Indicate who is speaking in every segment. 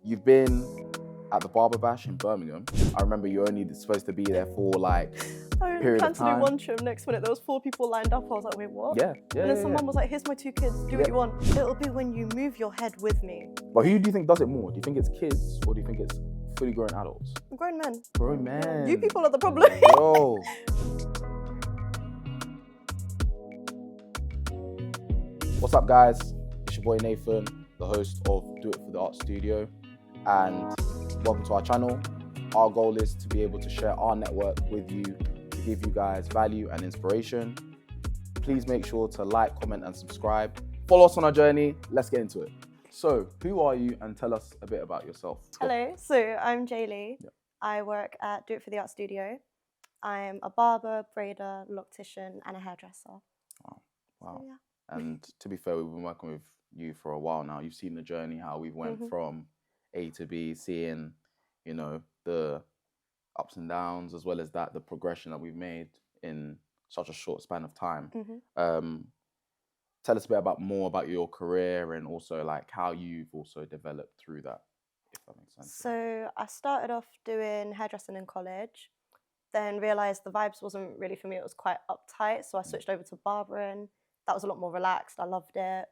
Speaker 1: You've been at the Barber Bash in Birmingham. I remember you're only supposed to be there for like
Speaker 2: I
Speaker 1: period
Speaker 2: planned
Speaker 1: of
Speaker 2: to do
Speaker 1: time.
Speaker 2: one trim. Next minute, there was 4 people lined up. I was like, wait, what?
Speaker 1: Yeah.
Speaker 2: And then someone was like, here's my 2 kids. Do what you want. It'll be when you move your head with me.
Speaker 1: But who do you think does it more? Do you think it's kids or do you think it's fully grown adults?
Speaker 2: Grown men.
Speaker 1: Grown men.
Speaker 2: You people are the problem.
Speaker 1: Yo. What's up, guys? It's your boy Nathan, the host of Do It for the Art Studio, and welcome to our channel. Our goal is to be able to share our network with you, to give you guys value and inspiration. Please make sure to like, comment, and subscribe. Follow us on our journey. Let's get into it. So, who are you, and tell us a bit about yourself?
Speaker 2: Hello, so I'm Jaye.
Speaker 1: Yep.
Speaker 2: I work at Do It for the Art Studio. I'm a barber, braider, loctician, and a hairdresser.
Speaker 1: Wow.
Speaker 2: So, yeah.
Speaker 1: And to be fair, we've been working with you for a while now. You've seen the journey, how we went from A to B, seeing, you know, the ups and downs, as well as that, the progression that we've made in such a short span of time. Tell us a bit more about your career and also like how you've also developed through that, if that makes sense.
Speaker 2: So I started off doing hairdressing in college, then realised the vibes wasn't really for me. It was quite uptight, so I switched over to barbering. That was a lot more relaxed. I loved it.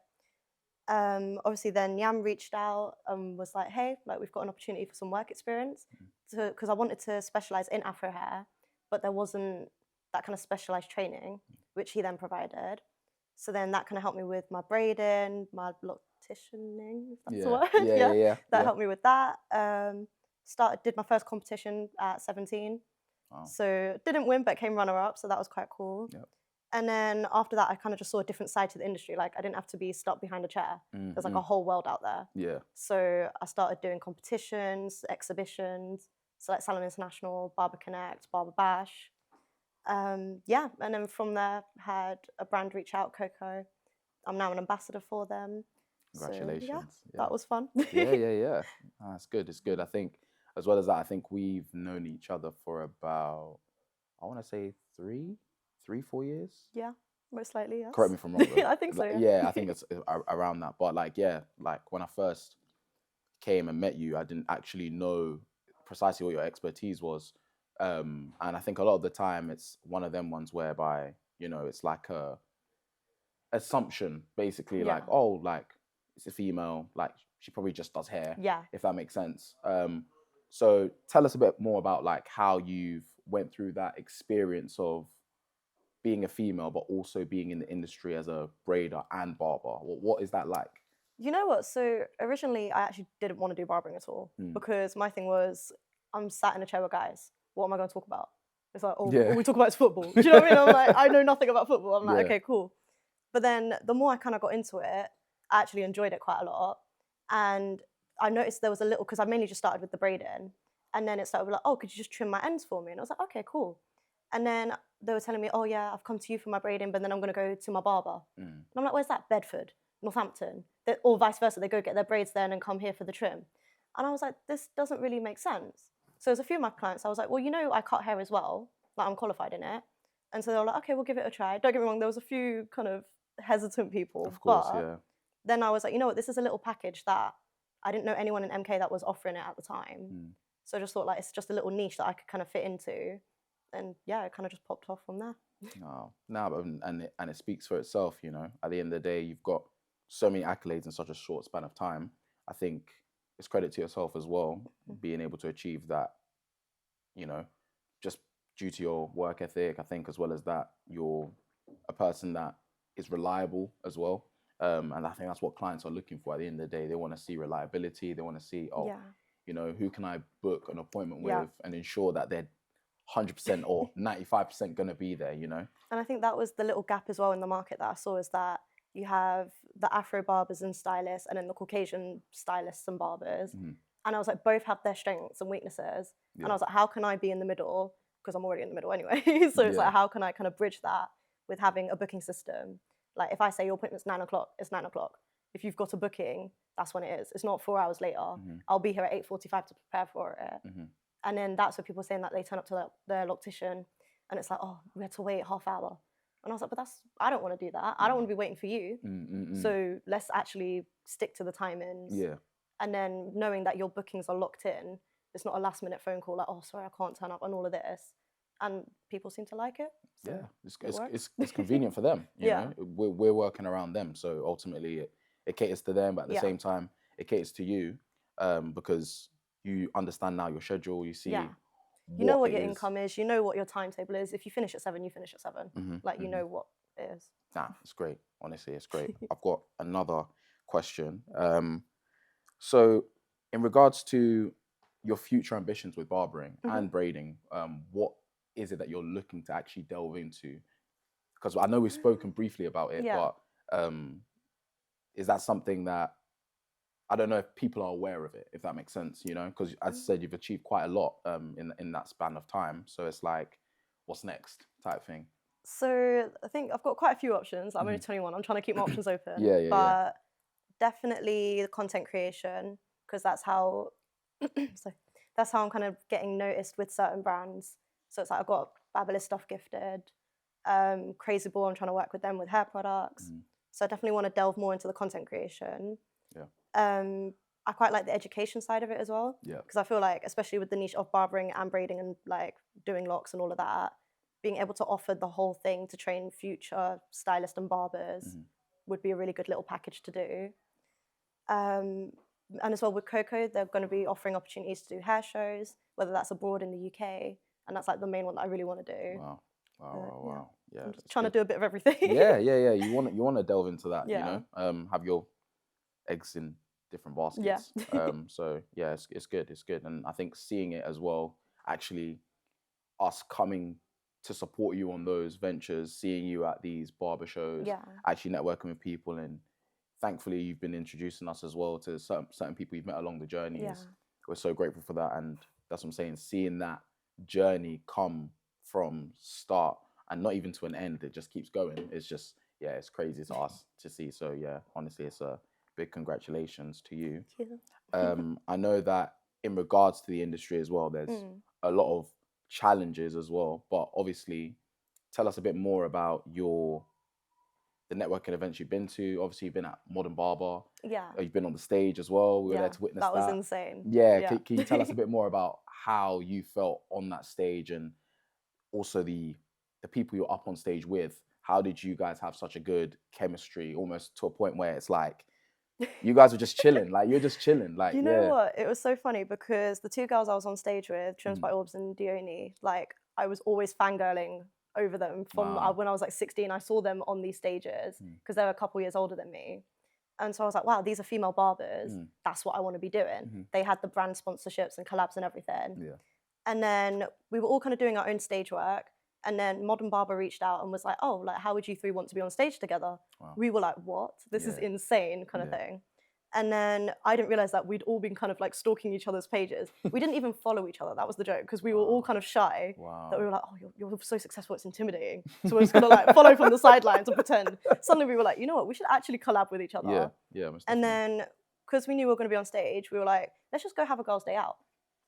Speaker 2: Obviously, then Yam reached out and was like, hey, like we've got an opportunity for some work experience, because I wanted to specialise in Afro hair, but there wasn't that kind of specialised training, which he then provided. So then that kind of helped me with my braiding, my locticianing, if that's the word.
Speaker 1: Yeah.
Speaker 2: That helped me with that. Did my first competition at 17.
Speaker 1: Wow.
Speaker 2: So didn't win, but came runner-up, so that was quite cool.
Speaker 1: Yep.
Speaker 2: And then after that, I kind of just saw a different side to the industry. Like I didn't have to be stuck behind a chair. There's like a whole world out there.
Speaker 1: Yeah.
Speaker 2: So I started doing competitions, exhibitions, so like Salon International, Barber Connect, Barber Bash. And then from there, had a brand reach out, Cocco. I'm now an ambassador for them.
Speaker 1: Congratulations.
Speaker 2: So, that was fun.
Speaker 1: Yeah. That's good. It's good. I think, as well as that, I think we've known each other for about, I want to say 4 years.
Speaker 2: Yeah, most likely, yes.
Speaker 1: Correct me if I'm wrong, though.
Speaker 2: I think so,
Speaker 1: Yeah, I think it's around that. But like when I first came and met you, I didn't actually know precisely what your expertise was. And I think a lot of the time it's one of them ones whereby, you know, it's like a assumption, basically, like, oh, like it's a female, like she probably just does hair.
Speaker 2: Yeah.
Speaker 1: If that makes sense. So tell us a bit more about like how you've went through that experience of being a female, but also being in the industry as a braider and barber. What is that like?
Speaker 2: You know what? So originally, I actually didn't want to do barbering at all because my thing was, I'm sat in a chair with guys. What am I going to talk about? It's like, all we talk about is football. Do you know what I mean? I'm like, I know nothing about football. I'm like, okay, cool. But then the more I kind of got into it, I actually enjoyed it quite a lot. And I noticed there was a little, because I mainly just started with the braiding. And then it started with like, oh, could you just trim my ends for me? And I was like, okay, cool. And then they were telling me, oh yeah, I've come to you for my braiding, but then I'm going to go to my barber. And I'm like, where's that? Bedford, Northampton, or vice versa. They go get their braids there and then come here for the trim. And I was like, this doesn't really make sense. So there's a few of my clients, I was like, well, you know, I cut hair as well. Like I'm qualified in it. And so they were like, okay, we'll give it a try. Don't get me wrong, there was a few kind of hesitant people.
Speaker 1: Of course,
Speaker 2: but then I was like, you know what, this is a little package that I didn't know anyone in MK that was offering it at the time. So I just thought like, it's just a little niche that I could kind of fit into. And yeah, it kind of just popped off from there.
Speaker 1: And it speaks for itself, you know. At the end of the day, you've got so many accolades in such a short span of time. I think it's credit to yourself as well, being able to achieve that, you know, just due to your work ethic. I think as well as that, you're a person that is reliable as well. And I think that's what clients are looking for at the end of the day. They want to see reliability. They want to see, you know, who can I book an appointment with and ensure that they're 100% or 95% going to be there, you know?
Speaker 2: And I think that was the little gap as well in the market that I saw, is that you have the Afro barbers and stylists and then the Caucasian stylists and barbers. And I was like, both have their strengths and weaknesses. And I was like, how can I be in the middle? Because I'm already in the middle anyway. So it's like, how can I kind of bridge that with having a booking system? Like if I say your appointment's 9 o'clock, it's 9 o'clock. If you've got a booking, that's when it is. It's not 4 hours later. I'll be here at 8:45 to prepare for it. And then that's what people are saying, that they turn up to their loctician and it's like, oh, we had to wait half hour. And I was like, but I don't want to do that. I don't want to be waiting for you. So let's actually stick to the timings. and then knowing that your bookings are locked in, it's not a last minute phone call like, oh, sorry, I can't turn up and all of this. And people seem to like it. So
Speaker 1: yeah, it's convenient for them. You know, we're working around them. So ultimately, it caters to them, but at the same time, it caters to you because you understand now your schedule. You see,
Speaker 2: you know what your income is. You know what your timetable is. If you finish at 7, you finish at 7. Like you know what it is.
Speaker 1: Nah, it's great. Honestly, it's great. I've got another question. So, in regards to your future ambitions with barbering and braiding, what is it that you're looking to actually delve into? Because I know we've spoken briefly about it, but is that something that I don't know if people are aware of it, if that makes sense, you know? Because as I said, you've achieved quite a lot in that span of time. So it's like, what's next type thing?
Speaker 2: So I think I've got quite a few options. I'm only 21. I'm trying to keep my options open. But definitely the content creation, because that's how that's how I'm kind of getting noticed with certain brands. So it's like I've got Fabulous Stuff Gifted, Crazy Ball, I'm trying to work with them with hair products. So I definitely want to delve more into the content creation. I quite like the education side of it as well. Because I feel like, especially with the niche of barbering and braiding and like doing locks and all of that, being able to offer the whole thing to train future stylists and barbers would be a really good little package to do. And as well with Cocco, they're going to be offering opportunities to do hair shows, whether that's abroad in the UK, and that's like the main one that I really want to do.
Speaker 1: Wow. Yeah,
Speaker 2: I'm just trying to do a bit of everything.
Speaker 1: Yeah. You want to delve into that, you know, have your eggs in different baskets. So yeah, it's good, and I think seeing it as well, actually, us coming to support you on those ventures, seeing you at these barber shows, actually networking with people, and thankfully you've been introducing us as well to certain people you've met along the journey. We're so grateful for that, and that's what I'm saying. Seeing that journey come from start and not even to an end, it just keeps going. It's just it's crazy to us to see. So yeah, honestly, it's a big congratulations to you. I know that in regards to the industry as well, there's a lot of challenges as well, but obviously tell us a bit more about the networking events you've been to. Obviously you've been at Modern Barber, you've been on the stage as well. We were there to witness that.
Speaker 2: Was insane.
Speaker 1: Can you tell us a bit more about how you felt on that stage, and also the people you're up on stage with? How did you guys have such a good chemistry, almost to a point where it's like you guys were just chilling, like you're just chilling, like
Speaker 2: you know what? It was so funny because the two girls I was on stage with, Trims by Orbs and Jaye, like I was always fangirling over them from when I was like 16. I saw them on these stages because they were a couple years older than me, and so I was like, wow, these are female barbers. That's what I want to be doing. They had the brand sponsorships and collabs and everything. And then we were all kind of doing our own stage work. And then Modern Barber reached out and was like, oh, like, how would you three want to be on stage together? We were like, what? This is insane kind of thing. And then I didn't realize that we'd all been kind of like stalking each other's pages. We didn't even follow each other. That was the joke, because we were all kind of shy. That we were like, oh, you're so successful, it's intimidating. So we're just gonna like follow from the sidelines and pretend. Suddenly we were like, you know what, we should actually collab with each other. And then, because we knew we were gonna be on stage, we were like, let's just go have a girls' day out.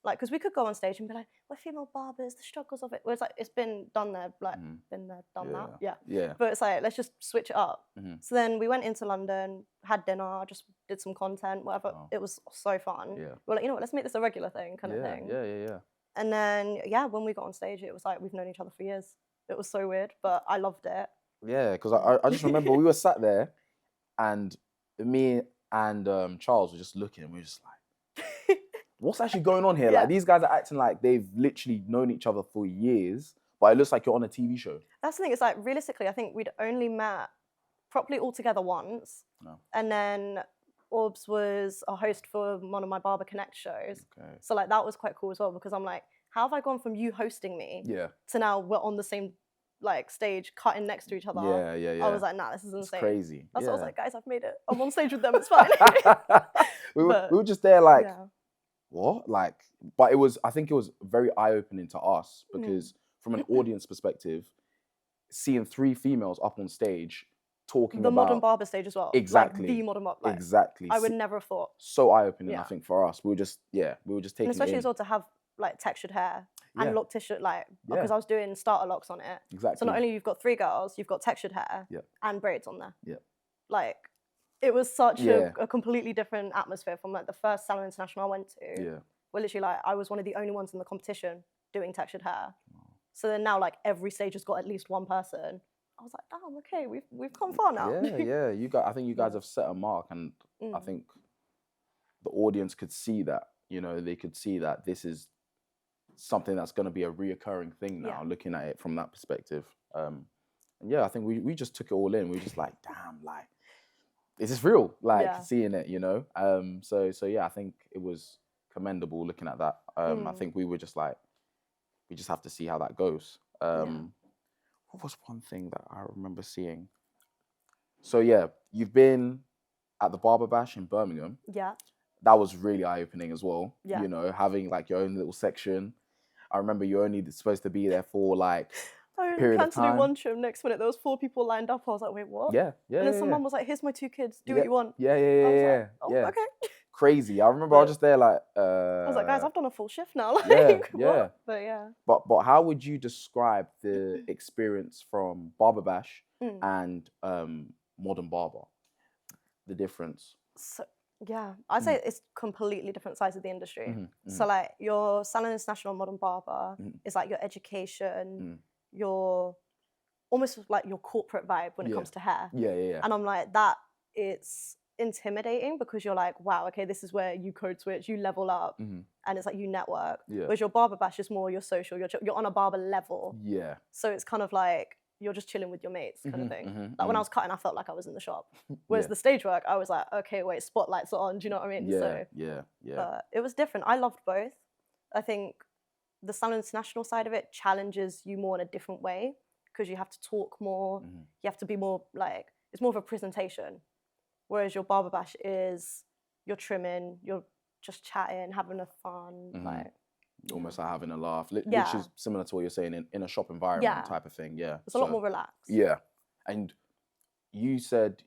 Speaker 2: Like, because we could go on stage and be like, we're female barbers, the struggles of it. Whereas like, it's been done there, like, been there, done that. But it's like, let's just switch it up. So then we went into London, had dinner, just did some content, whatever. It was so fun. We're like, you know what, let's make this a regular thing kind of thing. And then, when we got on stage, it was like, we've known each other for years. It was so weird, but I loved it.
Speaker 1: Yeah, because I just remember we were sat there and me and Charles were just looking and we were just like, what's actually going on here? Like, these guys are acting like they've literally known each other for years, but it looks like you're on a TV show. That's
Speaker 2: the thing. It's like, realistically, I think we'd only met properly all together once. And then Orbs was a host for one of my Barber Connect shows. So like, that was quite cool as well, because I'm like, how have I gone from you hosting me to now we're on the same like stage, cutting next to each other? I was like, nah, this is insane.
Speaker 1: It's crazy.
Speaker 2: I was like, guys, I've made it. I'm on stage with them, it's fine.
Speaker 1: we were just there like, what? Like, but I think it was very eye-opening to us, because from an audience perspective, seeing three females up on stage talking about...
Speaker 2: The Modern Barber stage as well.
Speaker 1: Exactly.
Speaker 2: Like, the Modern Barber. Like,
Speaker 1: exactly.
Speaker 2: I would never have thought.
Speaker 1: So eye-opening, I think, for us. We were just taking
Speaker 2: and especially
Speaker 1: it in.
Speaker 2: as well to have like textured hair and lock tissue, like, because I was doing starter locks on it.
Speaker 1: Exactly.
Speaker 2: So not only you've got three girls, you've got textured hair and braids on there. Like, it was such a completely different atmosphere from like the first Salon International I went to.
Speaker 1: Yeah.
Speaker 2: Where literally like I was one of the only ones in the competition doing textured hair. So then now like every stage has got at least one person. I was like, damn, okay, we've come far now.
Speaker 1: Yeah. I think you guys have set a mark, and I think the audience could see that. You know, they could see that this is something that's going to be a reoccurring thing now. Looking at it from that perspective, and yeah, I think we just took it all in. We were just like, damn, like, is this real? Like seeing it, you know. So yeah, I think it was commendable looking at that. I think we were just like, we just have to see how that goes. What was one thing that I remember seeing? So yeah, you've been at the Barber Bash in Birmingham.
Speaker 2: Yeah.
Speaker 1: That was really eye-opening as well.
Speaker 2: Yeah.
Speaker 1: You know, having like your own little section. I remember you're only supposed to be there for like a period of time.
Speaker 2: I planned to do one trim. Next minute, there was 4 people lined up. I was like, wait, what?
Speaker 1: Yeah.
Speaker 2: And then some mum was like, here's my 2 kids. Do what you want.
Speaker 1: Yeah.
Speaker 2: Like, oh, okay.
Speaker 1: Crazy. I remember I was just there like...
Speaker 2: I was like, guys, I've done a full shift now. Like,
Speaker 1: yeah.
Speaker 2: But yeah.
Speaker 1: But how would you describe the experience from Barber Bash and Modern Barber? The difference?
Speaker 2: So, yeah, I'd say it's completely different sides of the industry. So like your Salon International Modern Barber is like your education, your almost like your corporate vibe when it comes to hair.
Speaker 1: Yeah.
Speaker 2: And I'm like, that it's intimidating because you're like, wow, okay, this is where you code switch, you level up, and it's like you network. Whereas your Barber Bash is more your social, you're on a barber level.
Speaker 1: Yeah.
Speaker 2: So it's kind of like you're just chilling with your mates kind of thing. Like when I was cutting, I felt like I was in the shop. Whereas the stage work, I was like, okay, wait, spotlights are on. Do you know what I mean?
Speaker 1: Yeah.
Speaker 2: It was different. I loved both. I think the Salon International side of it challenges you more in a different way because you have to talk more. You have to be more like, it's more of a presentation. Whereas your Barber Bash is, you're trimming, you're just chatting, having a fun, like.
Speaker 1: Almost like having a laugh, which is similar to what you're saying in a shop environment type of thing. Yeah,
Speaker 2: it's a lot more relaxed.
Speaker 1: Yeah, and you said,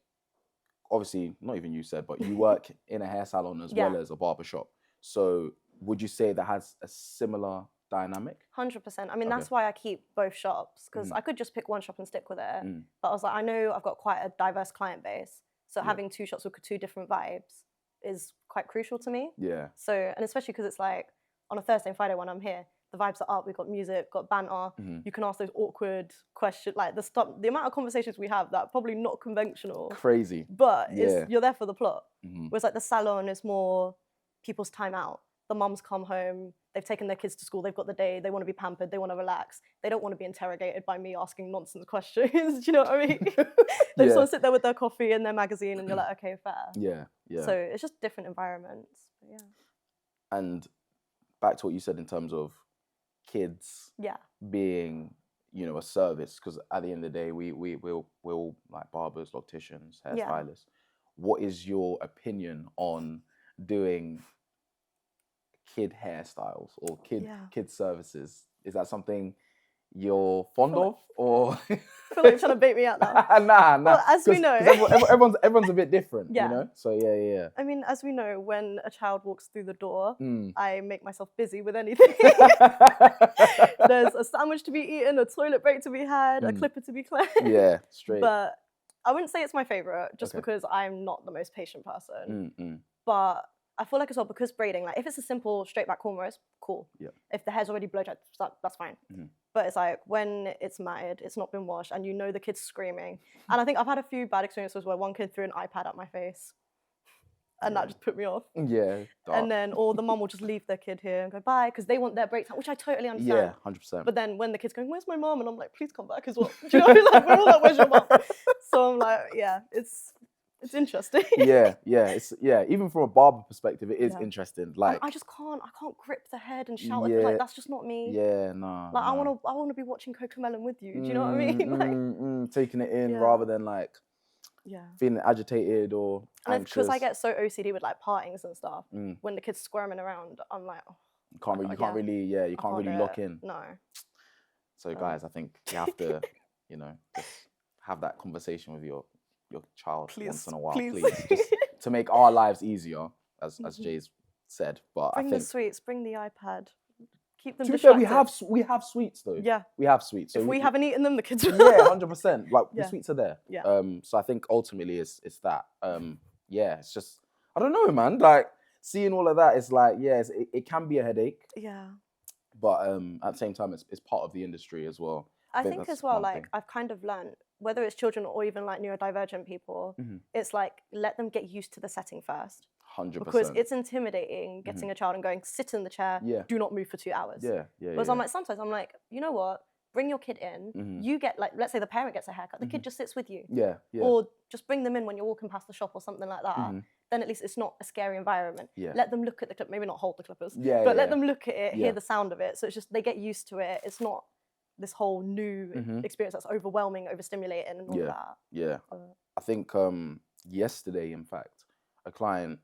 Speaker 1: obviously, not even you said, but you work in a hair salon as well as a barber shop. So would you say that has a similar dynamic?
Speaker 2: 100%. I mean, that's why I keep both shops because I could just pick one shop and stick with it. But I was like, I know I've got quite a diverse client base, so having 2 shops with 2 different vibes is quite crucial to me.
Speaker 1: Yeah.
Speaker 2: So, and especially because it's like, on a Thursday and Friday when I'm here, the vibes are up. We've got music, got banter. You can ask those awkward questions, like the amount of conversations we have that are probably not conventional.
Speaker 1: Crazy.
Speaker 2: But you're there for the plot. Whereas like the salon is more people's time out. The mums come home, they've taken their kids to school, they've got the day, they want to be pampered, they want to relax. They don't want to be interrogated by me asking nonsense questions. Do you know what I mean? They just want to sit there with their coffee and their magazine and you're like, okay, fair.
Speaker 1: Yeah.
Speaker 2: So it's just different environments. But yeah.
Speaker 1: And back to what you said in terms of kids being, you know, a service, because at the end of the day, we're all like barbers, locticians, hairstylists. What is your opinion on doing kid hairstyles or kid services? Is that something you're fond of, or
Speaker 2: I feel like you're trying to bait me out now?
Speaker 1: Nah.
Speaker 2: Well, as we know,
Speaker 1: everyone's a bit different, you know. So yeah.
Speaker 2: I mean, as we know, when a child walks through the door, I make myself busy with anything. There's a sandwich to be eaten, a toilet break to be had, a clipper to be cleansed.
Speaker 1: Yeah, straight.
Speaker 2: But I wouldn't say it's my favorite, just because I'm not the most patient person. But I feel like as well, because braiding, like if it's a simple straight back cornrow, it's cool. Yeah. If the hair's already blow dried, that's fine. But it's like when it's matted, it's not been washed, and you know the kid's screaming. And I think I've had a few bad experiences where one kid threw an iPad at my face, and that just put me off.
Speaker 1: Yeah. Dark.
Speaker 2: And then, or the mum will just leave their kid here and go bye because they want their break time, which I totally understand.
Speaker 1: Yeah, 100%.
Speaker 2: But then when the kid's going, "Where's my mum?" and I'm like, "Please come back as well." Do you know what I mean? Like we're all like, "Where's your mum?" So I'm like, yeah, it's interesting.
Speaker 1: Even from a barber perspective, it is interesting. Like
Speaker 2: I just can't grip the head and shout at it. Like that's just not me.
Speaker 1: Yeah, no.
Speaker 2: Like I wanna be watching Cocomelon with you. Do you know what I mean? Like
Speaker 1: taking it in rather than like feeling agitated or anxious.
Speaker 2: Because I get so OCD with like partings and stuff. When the kid's squirming around, I'm like,
Speaker 1: you can't really lock in.
Speaker 2: No.
Speaker 1: So guys, I think you have to, you know, just have that conversation with your child once in a while, please. Just to make our lives easier, as Jay's said. But
Speaker 2: bring
Speaker 1: I think
Speaker 2: the sweets, bring the iPad, keep them
Speaker 1: To be fair,
Speaker 2: distracted.
Speaker 1: we have sweets though.
Speaker 2: Yeah.
Speaker 1: We have sweets. So
Speaker 2: If we haven't eaten them, the kids will.
Speaker 1: yeah, 100%. Like the
Speaker 2: Yeah.
Speaker 1: sweets are there.
Speaker 2: Yeah.
Speaker 1: So I think ultimately it's that. Yeah, it's just I don't know, man. Like seeing all of that is like, yeah, it can be a headache.
Speaker 2: Yeah.
Speaker 1: But at the same time, it's part of the industry as well.
Speaker 2: I think as well, like I've kind of learned, whether it's children or even like neurodivergent people, it's like let them get used to the setting first.
Speaker 1: 100%.
Speaker 2: Because it's intimidating getting a child and going, sit in the chair, do not move for 2 hours.
Speaker 1: Yeah.
Speaker 2: Whereas I'm like, sometimes I'm like, you know what? Bring your kid in. You get like, let's say the parent gets a haircut, the kid just sits with you.
Speaker 1: Yeah.
Speaker 2: Or just bring them in when you're walking past the shop or something like that. Then at least it's not a scary environment.
Speaker 1: Yeah.
Speaker 2: Let them look at the clip, maybe not hold the clippers,
Speaker 1: Yeah,
Speaker 2: but let them look at it, hear the sound of it. So it's just they get used to it. It's not this whole new experience that's overwhelming, overstimulating, and all that.
Speaker 1: Yeah. I think yesterday, in fact, a client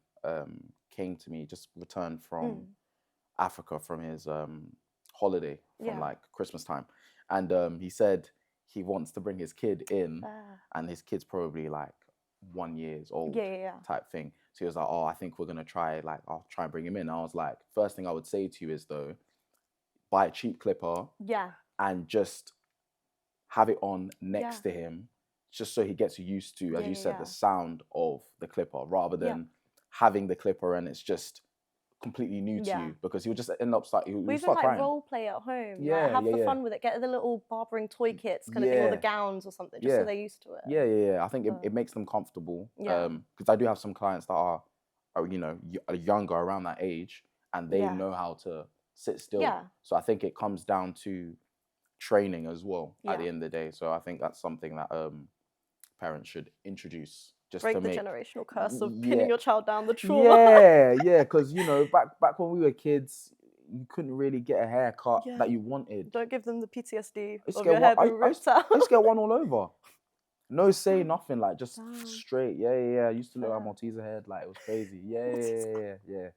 Speaker 1: came to me, just returned from Africa from his holiday from like Christmas time, and he said he wants to bring his kid in, and his kid's probably like 1 year old type thing. So he was like, oh, I think we're gonna try, like, I'll try and bring him in. I was like, first thing I would say to you is though, buy a cheap clipper and just have it on next to him, just so he gets used to, as you said, the sound of the clipper, rather than having the clipper and it's just completely new to you, because he'll just end up start. He'll
Speaker 2: even
Speaker 1: start
Speaker 2: like
Speaker 1: crying.
Speaker 2: Role play at home. Like, have the fun with it. Get the little barbering toy kits, kind of thing, or the gowns or something, just so they're used to it.
Speaker 1: Yeah. I think it makes them comfortable. Because I do have some clients that are you know, younger, around that age, and they know how to sit still. So I think it comes down to training as well at the end of the day. So I think that's something that parents should introduce. Just
Speaker 2: break
Speaker 1: to
Speaker 2: the
Speaker 1: make
Speaker 2: generational curse of pinning your child down the trauma.
Speaker 1: Yeah, because you know, back when we were kids, you couldn't really get a haircut that you wanted.
Speaker 2: Don't give them the PTSD of your hair being ripped out.
Speaker 1: I used to get one all over. No say, nothing, like just straight. Yeah. I used to look like Malteser head, like it was crazy. Yeah.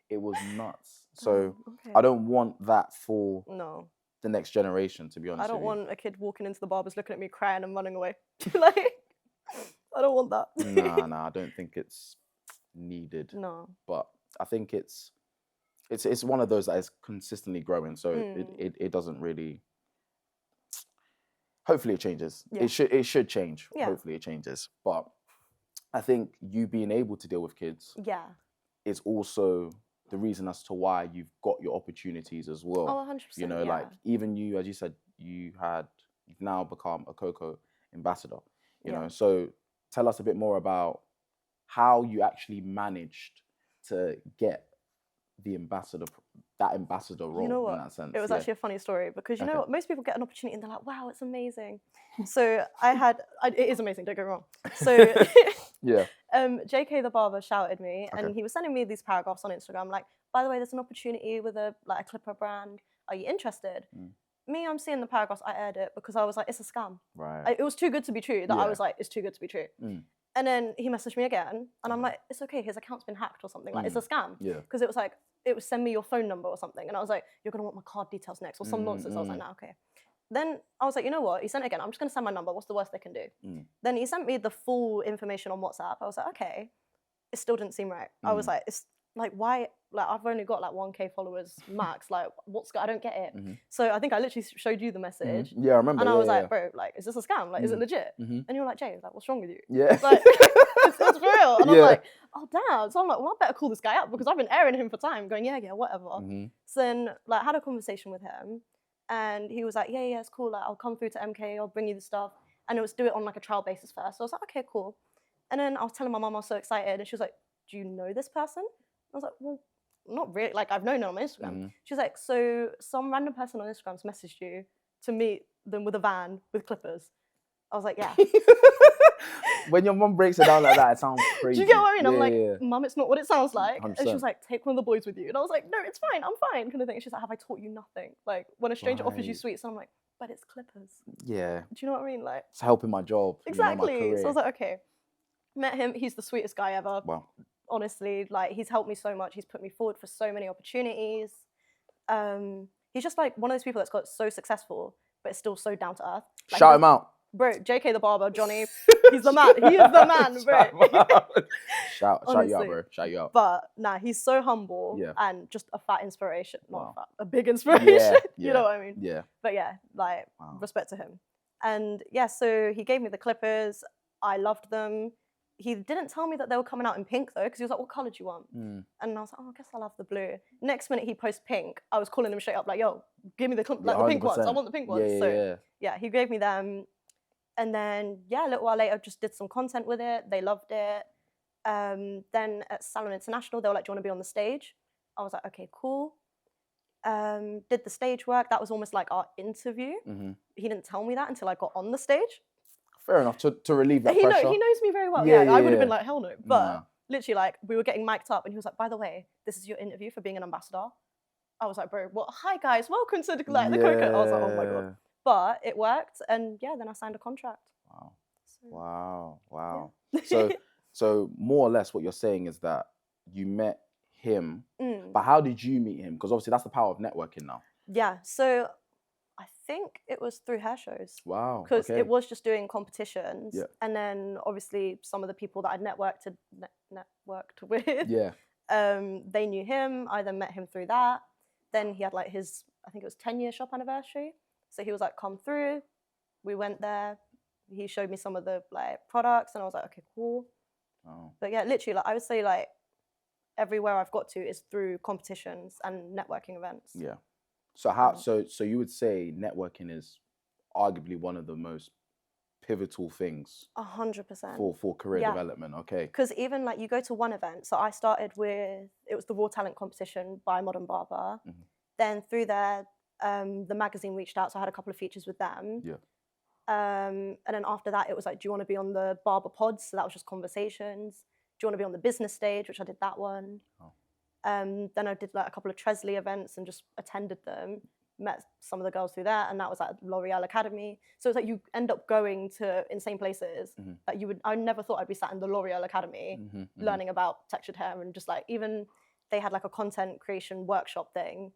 Speaker 1: It was nuts. So I don't want that for the next generation, to be honest.
Speaker 2: I don't want a kid walking into the barbers looking at me crying and running away. Like, I don't want that.
Speaker 1: Nah, I don't think it's needed.
Speaker 2: No.
Speaker 1: But I think it's one of those that is consistently growing. So it doesn't really. Hopefully it changes. It should change. Hopefully it changes. But I think you being able to deal with kids is also the reason as to why you've got your opportunities as well.
Speaker 2: Oh, 100%.
Speaker 1: You know, like even you, as you said, you've now become a Cocco ambassador. You know, so tell us a bit more about how you actually managed to get the ambassador role.
Speaker 2: You know what?
Speaker 1: In that sense.
Speaker 2: It was actually a funny story, because you know what? Most people get an opportunity and they're like, wow, it's amazing. So it is amazing, don't get me wrong. So JK the barber shouted me and he was sending me these paragraphs on Instagram like, by the way, there's an opportunity with a clipper brand. Are you interested? Me, I'm seeing the paragraphs, I aired it because I was like, it's a scam.
Speaker 1: Right.
Speaker 2: It was too good to be true that I was like, it's too good to be true. And then he messaged me again, and I'm like, it's okay, his account's been hacked or something. Like, it's a scam. Because it was like, it was send me your phone number or something. And I was like, you're going to want my card details next or some nonsense. I was like, nah, okay. Then I was like, you know what? He sent it again. I'm just going to send my number. What's the worst they can do? Then he sent me the full information on WhatsApp. I was like, okay. It still didn't seem right. I was like, it's like, why? Like, I've only got like 1K followers max. Like, I don't get it. So I think I literally showed you the message.
Speaker 1: Yeah, I remember.
Speaker 2: And I was like, bro, like, is this a scam? Like, is it legit? And you were like, Jaye, like, what's wrong with you?
Speaker 1: Yeah.
Speaker 2: Like, it's for real. And I'm like, oh, damn. So I'm like, well, I better call this guy up because I've been airing him for time, going, yeah, whatever. So then, like, I had a conversation with him, and he was like, yeah, it's cool. Like, I'll come through to MK. I'll bring you the stuff. And it was do it on like a trial basis first. So I was like, okay, cool. And then I was telling my mum I was so excited, and she was like, do you know this person? I was like, well, not really. Like, I've known her on Instagram. She's like, so some random person on Instagram's messaged you to meet them with a van with clippers. I was like, yeah.
Speaker 1: When your mum breaks it down like that, it sounds crazy.
Speaker 2: Do you get what I mean? I'm like, Mum, it's not what it sounds like. 100%. And she was like, take one of the boys with you. And I was like, no, it's fine. I'm fine, kind of thing. And she's like, have I taught you nothing? Like, when a stranger offers you sweets, and I'm like, but it's clippers.
Speaker 1: Yeah.
Speaker 2: Do you know what I mean? Like,
Speaker 1: it's helping my job.
Speaker 2: Exactly.
Speaker 1: You know, my career.
Speaker 2: So I was like, okay. Met him. He's the sweetest guy ever.
Speaker 1: Wow.
Speaker 2: Honestly, like, he's helped me so much. He's put me forward for so many opportunities. He's just like one of those people that's got so successful, but it's still so down to earth. Like,
Speaker 1: Shout him out.
Speaker 2: bro, JK the barber, Johnny, he's the man. He is the man, bro.
Speaker 1: Shout you out, bro. Shout you out.
Speaker 2: But nah, he's so humble and just a fat inspiration. Not a big inspiration. You know what I mean?
Speaker 1: Yeah.
Speaker 2: But yeah, like respect to him. And yeah, so he gave me the clippers. I loved them. He didn't tell me that they were coming out in pink though, because he was like, "What color do you want?" And I was like, "Oh, I guess I'll have the blue." Next minute he posts pink. I was calling him straight up like, "Yo, give me the the pink ones. I want the pink ones." Yeah, he gave me them. And then a little while later, just did some content with it. They loved it. Then at Salon International, they were like, "Do you want to be on the stage?" I was like, "Okay, cool." Did the stage work. That was almost like our interview. He didn't tell me that until I got on the stage.
Speaker 1: Fair enough, to relieve that pressure.
Speaker 2: He knows me very well. Yeah, I would have been like, hell no. But literally, like, we were getting mic'd up and he was like, "By the way, this is your interview for being an ambassador." I was like, "Bro, what? Hi guys, welcome to the Cocco." I was like, "Oh my God." But it worked, and then I signed a contract.
Speaker 1: Wow. So more or less what you're saying is that you met him, but how did you meet him? Because obviously that's the power of networking now.
Speaker 2: Yeah, so I think it was through hair shows.
Speaker 1: Wow.
Speaker 2: Because it was just doing competitions. And then obviously some of the people that I'd networked with, they knew him. I then met him through that. Then he had like his, I think it was 10-year shop anniversary. So he was like, "Come through." We went there. He showed me some of the like products and I was like, "Okay, cool." But yeah, literally, like I would say like everywhere I've got to is through competitions and networking events.
Speaker 1: Yeah. So how? So you would say networking is arguably one of the most pivotal things.
Speaker 2: 100%.
Speaker 1: For career development. Okay.
Speaker 2: Because even like you go to one event. So I started with, it was the Raw Talent competition by Modern Barber. Then through there, the magazine reached out, so I had a couple of features with them. And then after that, it was like, "Do you want to be on the Barber Pods?" So that was just conversations. "Do you want to be on the business stage?" Which I did that one. Then I did like a couple of Tresley events and just attended them. Met some of the girls through that, and that was at L'Oreal Academy. So it's like you end up going to insane places that you would. I never thought I'd be sat in the L'Oreal Academy learning about textured hair, and just like even they had like a content creation workshop thing.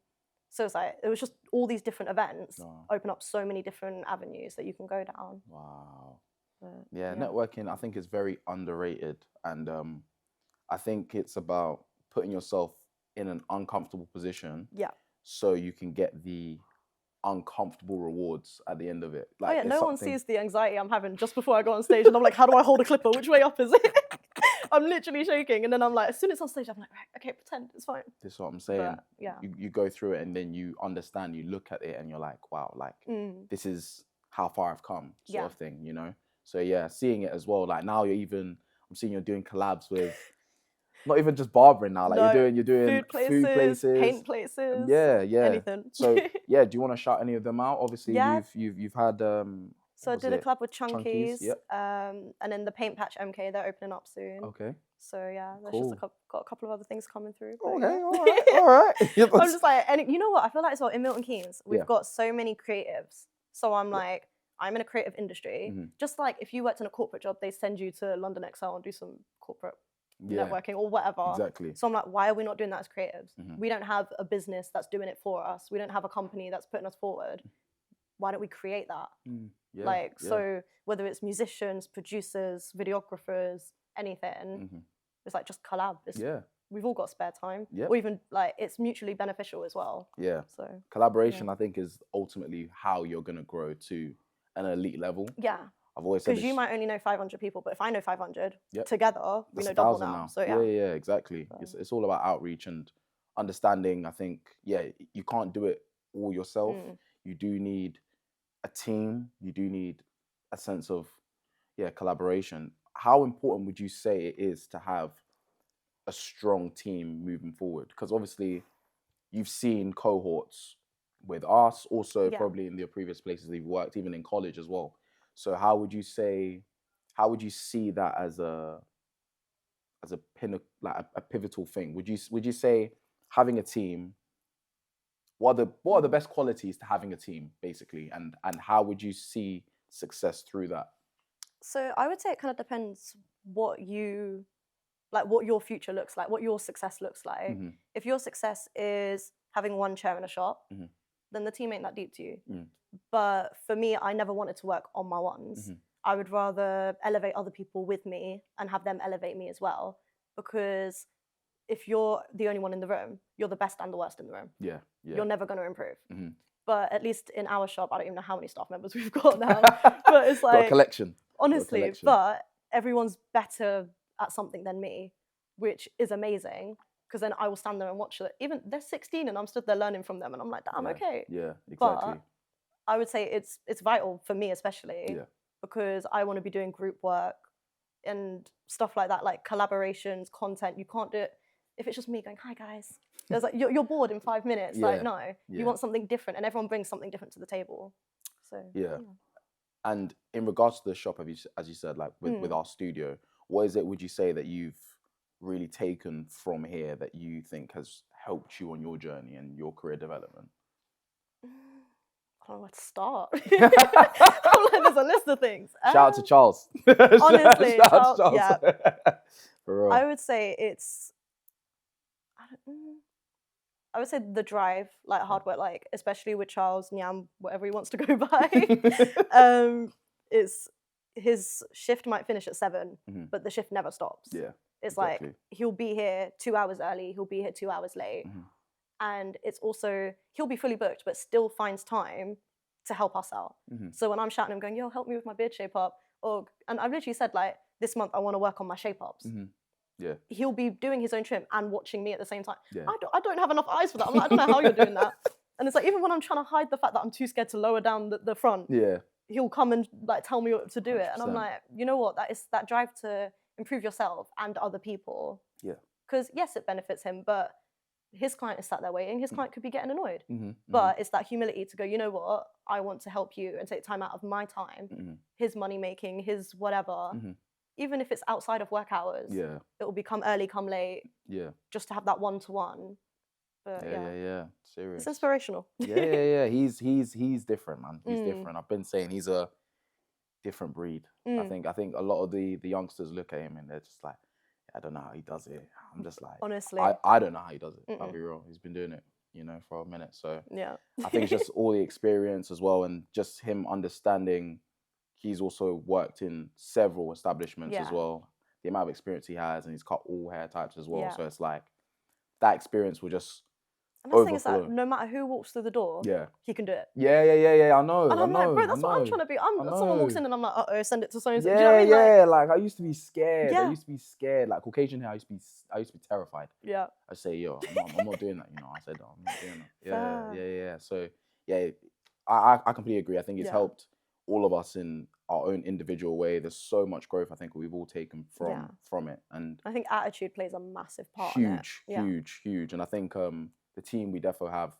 Speaker 2: So it's like, it was just all these different events open up so many different avenues that you can go down.
Speaker 1: Wow. Networking I think is very underrated. And I think it's about putting yourself in an uncomfortable position so you can get the uncomfortable rewards at the end of it. Like,
Speaker 2: no one sees the anxiety I'm having just before I go on stage and I'm like, how do I hold a clipper? Which way up is it? I'm literally shaking, and then I'm like, as soon as it's on stage, I'm like, right, okay, pretend, it's fine.
Speaker 1: This is what I'm saying. But, you go through it and then you understand, you look at it and you're like, wow, like this is how far I've come, sort of thing, you know? So seeing it as well, like now I'm seeing you're doing collabs with, not even just barbering now, like you're doing food places,
Speaker 2: paint places, anything.
Speaker 1: So do you want to shout any of them out? Obviously you've had
Speaker 2: so I did a collab with Chunkies, and then the Paint Patch MK, they're opening up soon.
Speaker 1: Okay.
Speaker 2: So there's just got a couple of other things coming through.
Speaker 1: Okay, all right.
Speaker 2: I'm just like, and you know what? I feel like as well in Milton Keynes, we've got so many creatives. So I'm like, I'm in a creative industry. Just like if you worked in a corporate job, they send you to London XL and do some corporate networking or whatever.
Speaker 1: Exactly.
Speaker 2: So I'm like, why are we not doing that as creatives? We don't have a business that's doing it for us. We don't have a company that's putting us forward. Why don't we create that? So whether it's musicians, producers, videographers, anything, it's like just collab. We've all got spare time. Or even like it's mutually beneficial as well. So
Speaker 1: collaboration, I think, is ultimately how you're gonna grow to an elite level. I've always said
Speaker 2: because you might only know 500 people, but if I know 500 together, we know double now. So
Speaker 1: exactly. So. It's all about outreach and understanding. I think you can't do it all yourself. You do need a team. You do need a sense of collaboration. How important would you say it is to have a strong team moving forward? Because obviously you've seen cohorts with us, also probably in the previous places that you've worked, even in college as well. So how would you see that as a pinnacle, like a pivotal thing? Would you say having a team, what are the best qualities to having a team, basically, and how would you see success through that?
Speaker 2: So I would say it kind of depends what your future looks like, what your success looks like. If your success is having one chair in a shop, then the team ain't that deep to you. But for me, I never wanted to work on my ones. I would rather elevate other people with me and have them elevate me as well. Because if you're the only one in the room, you're the best and the worst in the room.
Speaker 1: Yeah.
Speaker 2: You're never going to improve. But at least in our shop, I don't even know how many staff members we've got now. But it's like...
Speaker 1: Got a collection.
Speaker 2: Honestly, but everyone's better at something than me, which is amazing. Because then I will stand there and watch it. Even they're 16 and I'm stood there learning from them. And I'm like, I'm okay.
Speaker 1: Yeah, exactly.
Speaker 2: But I would say it's vital for me especially. Because I want to be doing group work and stuff like that, like collaborations, content. You can't do it if it's just me going, hi guys. There's like you're bored in 5 minutes. Like no, you want something different, and everyone brings something different to the table. So
Speaker 1: And in regards to the shop, as you said, like with our studio, what is it? Would you say that you've really taken from here that you think has helped you on your journey and your career development?
Speaker 2: I don't know where to start. I'm like, there's a list of things.
Speaker 1: Shout out to Charles.
Speaker 2: Honestly,
Speaker 1: shout out to Charles.
Speaker 2: Yeah.
Speaker 1: For real.
Speaker 2: I would say I would say the drive, like hard work, like especially with Charles, Nyam, whatever he wants to go by. Is his shift might finish at 7, but the shift never stops.
Speaker 1: Yeah.
Speaker 2: It's like he'll be here 2 hours early, he'll be here 2 hours late. And it's also, he'll be fully booked, but still finds time to help us out. So when I'm shouting him going, yo, help me with my beard shape up. And I've literally said like, this month I want to work on my shape ups.
Speaker 1: Yeah.
Speaker 2: He'll be doing his own trim and watching me at the same time. Yeah. I don't have enough eyes for that. I'm like, I don't know how you're doing that. And it's like, even when I'm trying to hide the fact that I'm too scared to lower down the front, he'll come and like tell me what to do 100%. It. And I'm like, you know what? That is that drive to improve yourself and other people. Yeah. Because yes, it benefits him, but his client is sat there waiting. His client could be getting annoyed. But it's that humility to go, you know what? I want to help you and take time out of my time, his money making, his whatever. Even if it's outside of work hours, it will become early, come late. Yeah. Just to have that one-to-one. But
Speaker 1: yeah. Serious.
Speaker 2: It's inspirational.
Speaker 1: Yeah. He's different, man. He's different. I've been saying he's a different breed. I think a lot of the youngsters look at him and they're just like, I don't know how he does it. I'm just like,
Speaker 2: honestly,
Speaker 1: I don't know how he does it. I'll be real. He's been doing it, for a minute. So yeah, I think it's just all the experience as well, and just him understanding. He's also worked in several establishments as well. The amount of experience he has, and he's cut all hair types as well. Yeah. So it's like that experience will just.
Speaker 2: And the thing is that no matter who walks through the door, he can do it.
Speaker 1: Yeah. I know.
Speaker 2: And I'm like, bro, that's what I'm trying to be. Someone walks in and I'm like, send it to so and so.
Speaker 1: Yeah, you know what I mean? Like I used to be scared. I used to be scared. Like Caucasian hair, I used to be terrified. Yeah. I say, yo, I'm not doing that. I said, I'm not doing that. Yeah. So I completely agree. I think it's helped all of us in our own individual way. There's so much growth I think we've all taken from it, and
Speaker 2: I think attitude plays a massive part.
Speaker 1: Huge. And I think the team we definitely have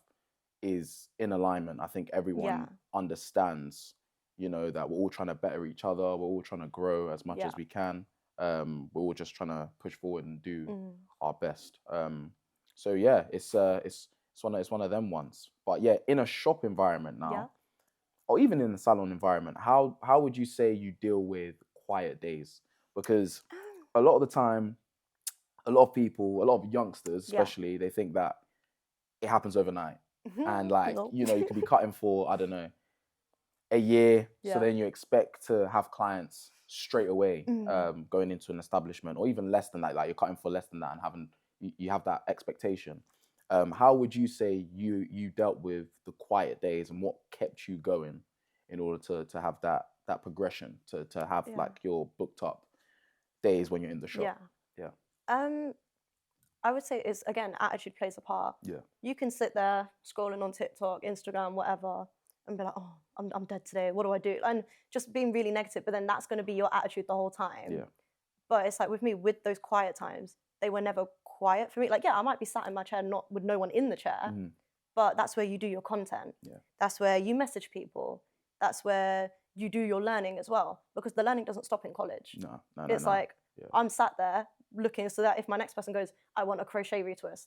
Speaker 1: is in alignment. I think everyone understands, that we're all trying to better each other. We're all trying to grow as much as we can. We're all just trying to push forward and do our best. So yeah, it's one of them ones. But yeah, in a shop environment now, or even in the salon environment, how would you say you deal with quiet days? Because a lot of the time, a lot of people, a lot of youngsters especially, they think that it happens overnight. And like, you could be cutting for, I don't know, a year. So then you expect to have clients straight away going into an establishment, or even less than that. Like you're cutting for less than that and you have that expectation. How would you say you dealt with the quiet days, and what kept you going in order to have that progression, to have like your booked up days when you're in the shop?
Speaker 2: I would say it's, again, attitude plays a part. Yeah. You can sit there scrolling on TikTok, Instagram, whatever, and be like, oh, I'm dead today. What do I do? And just being really negative, but then that's going to be your attitude the whole time. Yeah. But it's like with me, with those quiet times, they were never quiet for me. Like, I might be sat in my chair, not with no one in the chair, but that's where you do your content. Yeah. That's where you message people. That's where you do your learning as well, because the learning doesn't stop in college. No. It's like, I'm sat there looking so that if my next person goes, I want a crochet retwist.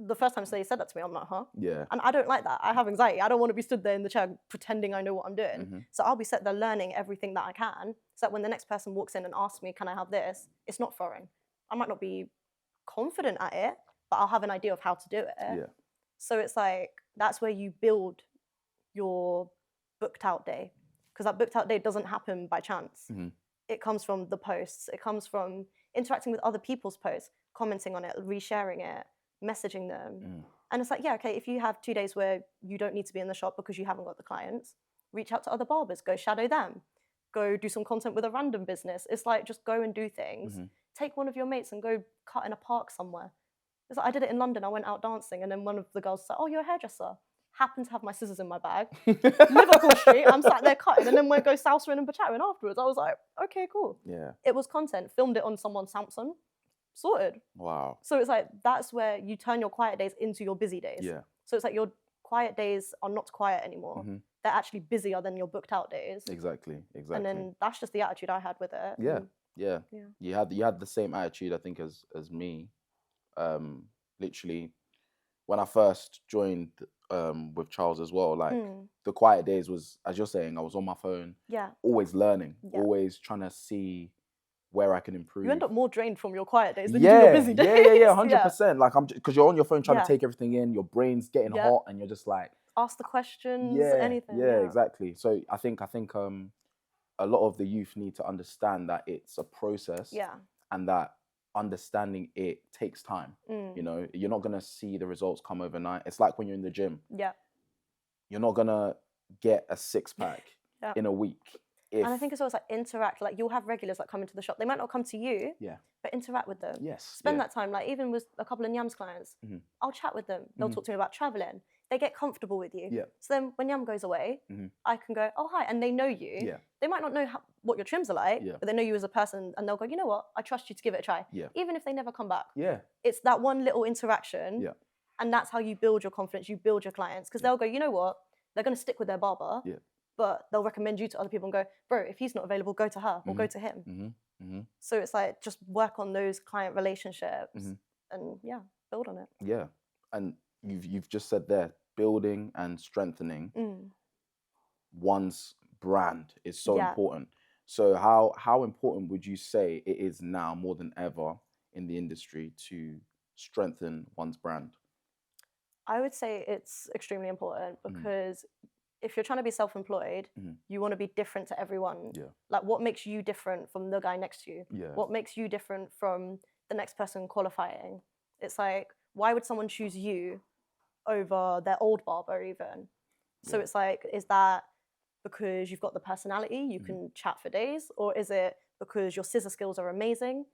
Speaker 2: The first time they said that to me, I'm like, huh? Yeah. And I don't like that. I have anxiety. I don't want to be stood there in the chair pretending I know what I'm doing. So I'll be sat there learning everything that I can, so that when the next person walks in and asks me, can I have this? It's not foreign. I might not be confident at it, but I'll have an idea of how to do it. Yeah. So it's like, that's where you build your booked out day, because that booked out day doesn't happen by chance. It comes from the posts, it comes from interacting with other people's posts, commenting on it, resharing it, messaging them. And it's like, yeah, okay, if you have 2 days where you don't need to be in the shop because you haven't got the clients, reach out to other barbers, go shadow them, go do some content with a random business. It's like, just go and do things. Take one of your mates and go cut in a park somewhere. It's like, I did it in London. I went out dancing, and then one of the girls said, "Oh, you're a hairdresser." Happened to have my scissors in my bag. Liverpool Street, I'm sat there cutting, and then we go salsering and chattering afterwards. I was like, okay, cool.
Speaker 1: Yeah.
Speaker 2: It was content. Filmed it on someone's Samsung. Sorted.
Speaker 1: Wow.
Speaker 2: So it's like, that's where you turn your quiet days into your busy days.
Speaker 1: Yeah.
Speaker 2: So it's like your quiet days are not quiet anymore. They're actually busier than your booked out days.
Speaker 1: Exactly.
Speaker 2: And then that's just the attitude I had with it.
Speaker 1: Yeah. You had the same attitude, I think, as me. Literally, when I first joined with Charles as well, like the quiet days was, as you're saying, I was on my phone, always learning, always trying to see where I can improve.
Speaker 2: You end up more drained from your quiet days than you do your busy days.
Speaker 1: Yeah, 100%. Like, because you're on your phone trying to take everything in, your brain's getting hot, and you're just like,
Speaker 2: ask the questions, anything.
Speaker 1: Yeah, exactly. So I think a lot of the youth need to understand that it's a process, and that understanding it takes time. You know, you're not gonna see the results come overnight. It's like when you're in the gym. You're not gonna get a six-pack in a week.
Speaker 2: And I think it's always like interact. Like, you'll have regulars that come into the shop. They might not come to you, but interact with them. Spend that time. Like, even with a couple of Nyam's clients, I'll chat with them. They'll talk to me about traveling. They get comfortable with you. So then when Nyam goes away, I can go, oh, hi. And they know you. They might not know what your trims are like, but they know you as a person. And they'll go, you know what? I trust you to give it a try. Even if they never come back. It's that one little interaction. And that's how you build your confidence. You build your clients. Because they'll go, you know what? They're going to stick with their barber. But they'll recommend you to other people and go, bro, if he's not available, go to her or go to him. So it's like, just work on those client relationships and build on it.
Speaker 1: Yeah. And you've just said there, building and strengthening one's brand is so important. So how important would you say it is now more than ever in the industry to strengthen one's brand?
Speaker 2: I would say it's extremely important, because if you're trying to be self-employed, you want to be different to everyone. Like, what makes you different from the guy next to you? What makes you different from the next person qualifying? It's like, why would someone choose you over their old barber even? So it's like, is that because you've got the personality, you can chat for days? Or is it because your scissor skills are amazing?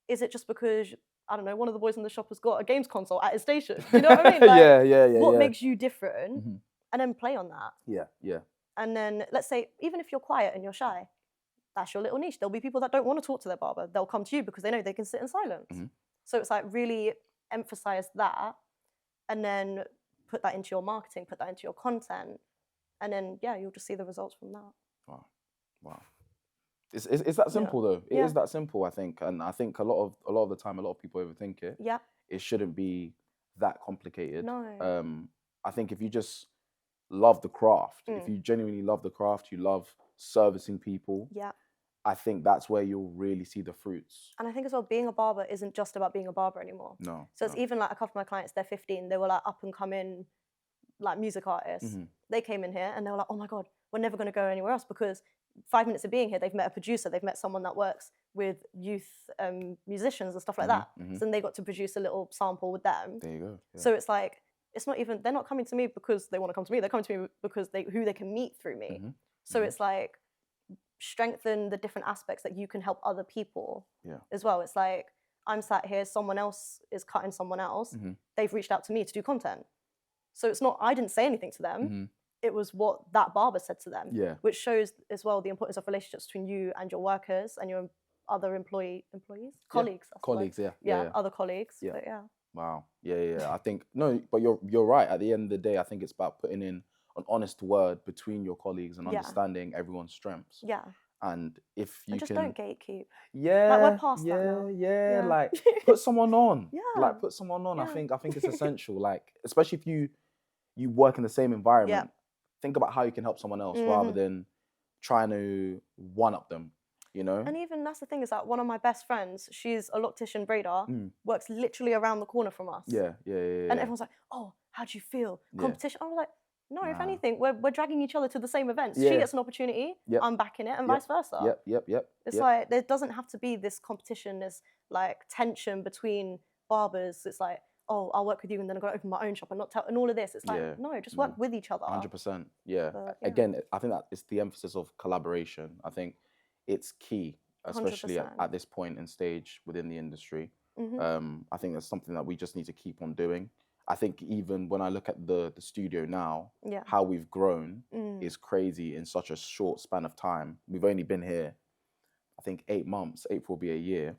Speaker 2: Is it just because, I don't know, one of the boys in the shop has got a games console at his station? You know what I mean? Like, what makes you different? And then play on that. And then, let's say, even if you're quiet and you're shy, that's your little niche. There'll be people that don't want to talk to their barber. They'll come to you because they know they can sit in silence. So it's like, really emphasize that, and then put that into your marketing, put that into your content, and then you'll just see the results from that.
Speaker 1: Wow. It's that simple though. It is that simple, I think. And I think a lot of the time, a lot of people overthink it. It shouldn't be that complicated.
Speaker 2: No.
Speaker 1: I think if you just love the craft, if you genuinely love the craft, you love servicing people, I think that's where you'll really see the fruits.
Speaker 2: And I think as well, being a barber isn't just about being a barber anymore.
Speaker 1: No.
Speaker 2: So it's even like a couple of my clients, they're 15, they were like up and coming like music artists. They came in here and they were like, oh my God, we're never going to go anywhere else, because 5 minutes of being here, they've met a producer, they've met someone that works with youth musicians and stuff like that. So then they got to produce a little sample with them.
Speaker 1: There you go.
Speaker 2: So it's like, it's not even, they're not coming to me because they want to come to me, they're coming to me because who they can meet through me. So it's like, strengthen the different aspects that you can help other people as well. It's like, I'm sat here, someone else is cutting someone else, they've reached out to me to do content. So it's not, I didn't say anything to them, it was what that barber said to them, which shows as well the importance of relationships between you and your workers and your other colleagues. Other colleagues. But
Speaker 1: Wow. Yeah. I think, no, but you're right. At the end of the day, I think it's about putting in an honest word between your colleagues and understanding everyone's strengths. And if you
Speaker 2: just
Speaker 1: can,
Speaker 2: don't gatekeep.
Speaker 1: Like,
Speaker 2: we're past that now.
Speaker 1: Like, put someone on. Like, put someone on. I think it's essential. Like, especially if you work in the same environment, think about how you can help someone else rather than trying to one up them. you know.
Speaker 2: And even that's the thing is that one of my best friends, she's a loctician braider, works literally around the corner from us.
Speaker 1: Yeah.
Speaker 2: And everyone's like, oh, how do you feel? Competition? I was like, no, if anything, we're dragging each other to the same events. She gets an opportunity, I'm backing it, and vice versa. It's like, there doesn't have to be this competition, this like tension between barbers. It's like, oh, I'll work with you and then I've got to open my own shop and not tell, and all of this. It's like, no, just work with each other.
Speaker 1: 100%. Yeah.
Speaker 2: But,
Speaker 1: Again, I think that it's the emphasis of collaboration. I think it's key, especially at this point in stage within the industry. I think that's something that we just need to keep on doing. I think even when I look at the studio now, how we've grown is crazy in such a short span of time. We've only been here, I think, 8 months. April will be a year.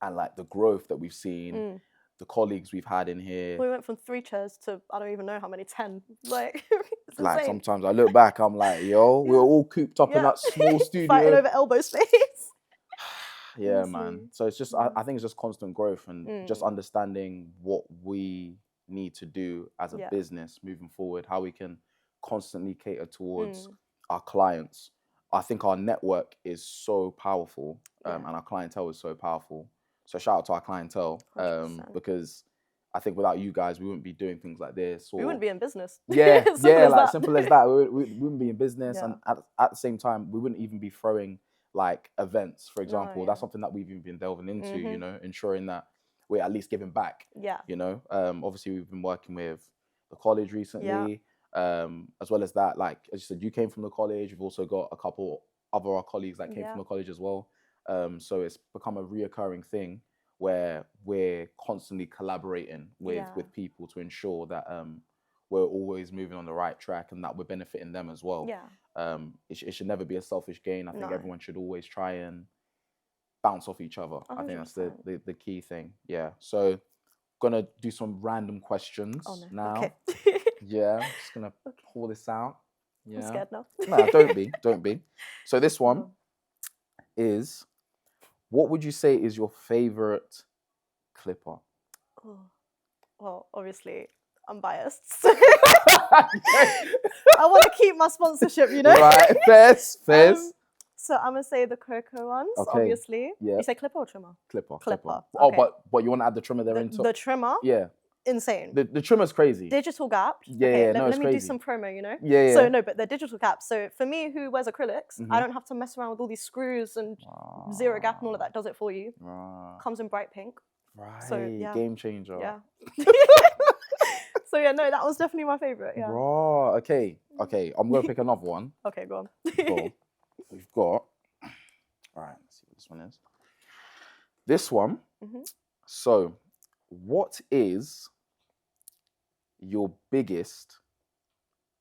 Speaker 1: And like the growth that we've seen, the colleagues we've had in here.
Speaker 2: We went from 3 chairs to, I don't even know how many, 10. Like, it's
Speaker 1: like
Speaker 2: insane.
Speaker 1: Sometimes I look back, I'm like, yo, we were all cooped up in that small studio.
Speaker 2: Fighting over elbow space.
Speaker 1: Yeah, man. So it's just, I think it's just constant growth and just understanding what we need to do as a business moving forward, how we can constantly cater towards our clients. I think our network is so powerful and our clientele is so powerful. So shout out to our clientele because I think without you guys, we wouldn't be doing things like this. Or,
Speaker 2: we wouldn't be in business.
Speaker 1: Yeah, like simple as that. We wouldn't be in business. And at the same time, we wouldn't even be throwing like events, for example. That's something that we've even been delving into, you know, ensuring that we're at least giving back. You know, obviously we've been working with the college recently, as well as that, like as you said, you came from the college. We've also got a couple other our colleagues that came from the college as well. So it's become a reoccurring thing where we're constantly collaborating with people to ensure that we're always moving on the right track and that we're benefiting them as well. It should never be a selfish gain. I think everyone should always try and bounce off each other. 100%. I think that's the key thing. Yeah. So gonna do some random questions now.
Speaker 2: Okay.
Speaker 1: Yeah. Just gonna pull this out. Yeah.
Speaker 2: I'm scared now.
Speaker 1: No, don't be. So this one is, what would you say is your favorite clipper?
Speaker 2: Oh. Well, obviously, I'm biased. So I want to keep my sponsorship, you know?
Speaker 1: Right, fairs.
Speaker 2: So I'm going to say the Cocco ones, obviously.
Speaker 1: Yeah.
Speaker 2: You say clipper or trimmer?
Speaker 1: Clipper.
Speaker 2: Okay.
Speaker 1: Oh, but you want to add the trimmer there into
Speaker 2: the trimmer?
Speaker 1: Yeah.
Speaker 2: Insane.
Speaker 1: The trimmer's crazy.
Speaker 2: Digital gap.
Speaker 1: Yeah,
Speaker 2: let me
Speaker 1: crazy.
Speaker 2: do some promo, you know?
Speaker 1: Yeah.
Speaker 2: So no, but they're digital gaps. So for me, who wears acrylics, I don't have to mess around with all these screws and zero gap and all of that. Does it for you. Comes in bright pink.
Speaker 1: Right.
Speaker 2: So yeah.
Speaker 1: Game changer.
Speaker 2: Yeah. So yeah, no, that was definitely my favorite. Yeah.
Speaker 1: Raw. Okay. I'm gonna pick another one.
Speaker 2: Okay, go on.
Speaker 1: Cool. We've got. All right. Let's see what this one is. This one. So, what is your biggest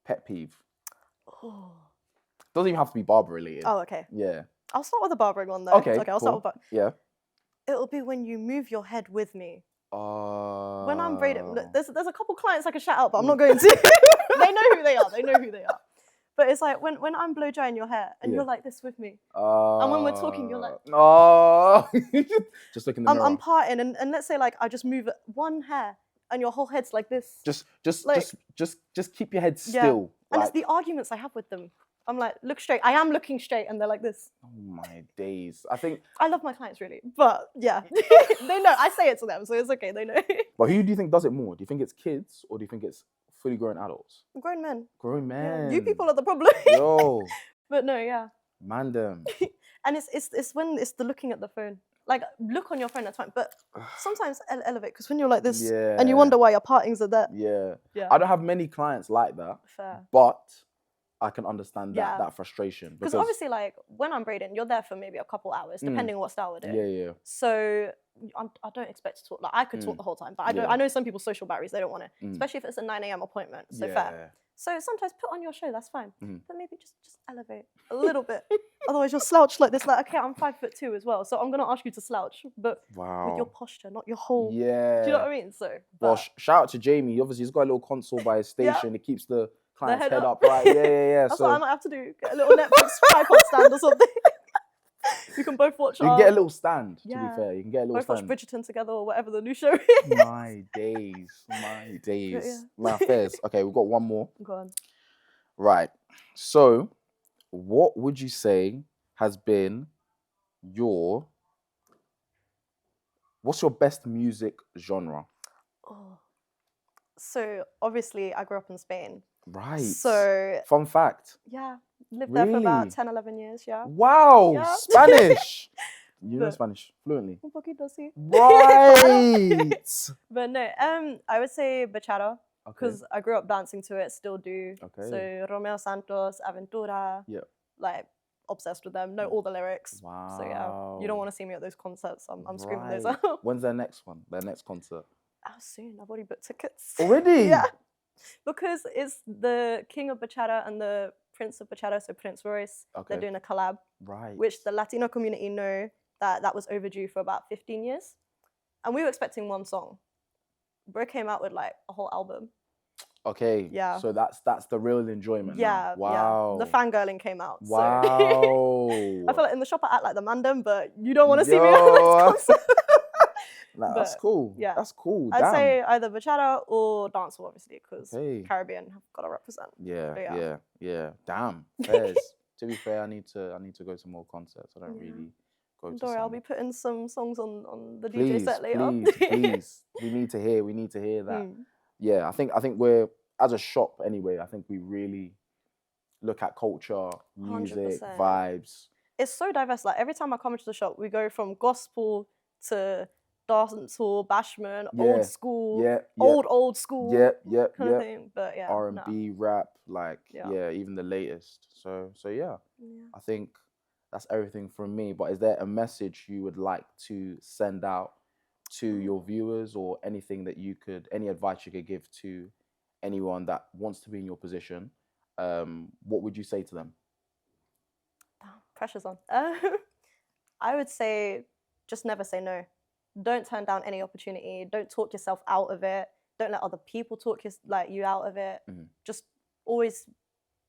Speaker 1: pet peeve?
Speaker 2: Oh.
Speaker 1: Doesn't even have to be barber related.
Speaker 2: Oh, okay.
Speaker 1: Yeah.
Speaker 2: I'll start with the barbering one though.
Speaker 1: Okay.
Speaker 2: I'll start with.
Speaker 1: Yeah.
Speaker 2: It'll be when you move your head with me. When I'm braiding,
Speaker 1: Oh.
Speaker 2: there's a couple clients I can shout out, but I'm not going to. They know who they are. But it's like when I'm blow drying your hair and you're like this with me, and when we're talking, you're like,
Speaker 1: just look in the mirror.
Speaker 2: I'm parting, and let's say like I just move one hair, and your whole head's like this.
Speaker 1: Just keep your head still.
Speaker 2: And it's the arguments I have with them. I'm like, look straight. I am looking straight, and they're like this.
Speaker 1: Oh my days! I think
Speaker 2: I love my clients really, but yeah, they know. I say it to them, so it's okay. They know.
Speaker 1: But who do you think does it more? Do you think it's kids or do you think it's fully grown adults?
Speaker 2: Grown men.
Speaker 1: Grown men.
Speaker 2: Yeah. You people are the problem.
Speaker 1: Yo.
Speaker 2: But no, yeah.
Speaker 1: Man them.
Speaker 2: And it's when it's the looking at the phone. Like, look on your phone, that's fine. But sometimes elevate, because when you're like this, and you wonder why your partings are there.
Speaker 1: Yeah. I don't have many clients like that.
Speaker 2: Fair.
Speaker 1: But I can understand that frustration.
Speaker 2: Because obviously, like, when I'm braiding, you're there for maybe a couple hours, depending on what style we're doing.
Speaker 1: Yeah.
Speaker 2: So I don't expect to talk. Like, I could talk the whole time, but I know some people's social batteries, they don't want to, especially if it's a 9 a.m. appointment. So fair. So sometimes put on your show, that's fine. But maybe just elevate a little bit. Otherwise you'll slouch like this. Like, okay, I'm 5'2" as well. So I'm going to ask you to slouch, but with your posture, not your whole...
Speaker 1: Yeah.
Speaker 2: Do you know what I mean? So...
Speaker 1: Well, shout out to Jamie. Obviously, he's got a little console by his station. It keeps the client's head up, right? Yeah.
Speaker 2: That's what I might have to do. Get a little Netflix tripod stand or something. You can both watch...
Speaker 1: You can get a little stand, to be fair. You can get a little stand.
Speaker 2: Both watch Bridgerton together or whatever the new show is.
Speaker 1: My days. My fairs. Okay, we've got one more.
Speaker 2: Go on.
Speaker 1: Right. So, what would you say has been what's your best music genre?
Speaker 2: Oh. So obviously I grew up in Spain.
Speaker 1: Right.
Speaker 2: So
Speaker 1: fun fact.
Speaker 2: Yeah, lived there for about
Speaker 1: Really?
Speaker 2: 10, 11 years. Yeah.
Speaker 1: Wow,
Speaker 2: Yeah.
Speaker 1: Spanish. You know
Speaker 2: But-
Speaker 1: Spanish fluently.
Speaker 2: Un poquito, sí.
Speaker 1: Right.
Speaker 2: But no, I would say bachata
Speaker 1: Okay.
Speaker 2: because I grew up dancing to it, still do.
Speaker 1: Okay.
Speaker 2: So Romeo Santos, Aventura.
Speaker 1: Yep.
Speaker 2: Like obsessed with them. Know all the lyrics.
Speaker 1: Wow.
Speaker 2: So yeah, you don't want to see me at those concerts. I'm screaming those
Speaker 1: Right.
Speaker 2: out.
Speaker 1: When's their next one? Their next concert?
Speaker 2: Oh, soon. I've already booked tickets.
Speaker 1: Already?
Speaker 2: Yeah. Because it's the King of Bachata and the Prince of Bachata, so Prince Royce.
Speaker 1: Okay.
Speaker 2: They're doing a collab.
Speaker 1: Right.
Speaker 2: Which the Latino community know that was overdue for about 15 years. And we were expecting one song. Bro came out with like a whole album.
Speaker 1: Okay.
Speaker 2: Yeah.
Speaker 1: So that's the real enjoyment.
Speaker 2: Yeah.
Speaker 1: Now. Wow.
Speaker 2: Yeah. The fangirling came out.
Speaker 1: Wow.
Speaker 2: So I feel like in the shop I act like the mandem, but you don't want to see me at this concert.
Speaker 1: Nah, that's cool.
Speaker 2: Yeah.
Speaker 1: That's cool.
Speaker 2: I'd
Speaker 1: Damn.
Speaker 2: say either bachata or dancehall, obviously, because
Speaker 1: Okay.
Speaker 2: Caribbean have got to represent.
Speaker 1: Yeah. Damn. Fairs. To be fair, I need to go to more concerts. I don't really go to.
Speaker 2: Don't worry, I'll
Speaker 1: some.
Speaker 2: be putting some songs on the
Speaker 1: Please,
Speaker 2: DJ set later.
Speaker 1: please. We need to hear that. Yeah, I think we're, as a shop anyway, I think we really look at culture, music,
Speaker 2: 100%.
Speaker 1: vibes.
Speaker 2: It's so diverse. Like every time I come into the shop, we go from gospel to dancehall, bashment, old school, old school, kind of thing. But yeah,
Speaker 1: R&B, rap, like even the latest. So yeah, I think that's everything from me. But is there a message you would like to send out to your viewers, or anything that any advice you could give to anyone that wants to be in your position? What would you say to them?
Speaker 2: Pressure's on. I would say just never say no. Don't turn down any opportunity. Don't talk yourself out of it. Don't let other people talk you out of it. Just always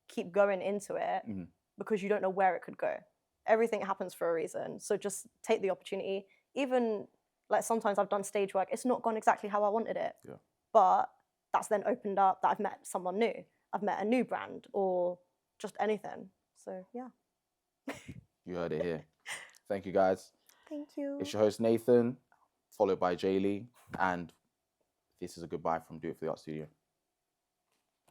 Speaker 2: keep going into it because you don't know where it could go. Everything happens for a reason. So just take the opportunity. Even like sometimes I've done stage work. It's not gone exactly how I wanted it. Yeah. But that's then opened up that I've met someone new. I've met a new brand or just anything. So yeah.
Speaker 1: You heard it here. Thank you, guys.
Speaker 2: Thank you.
Speaker 1: It's your host, Nathan, followed by Jaye, and this is a goodbye from Do It For The Art Studio.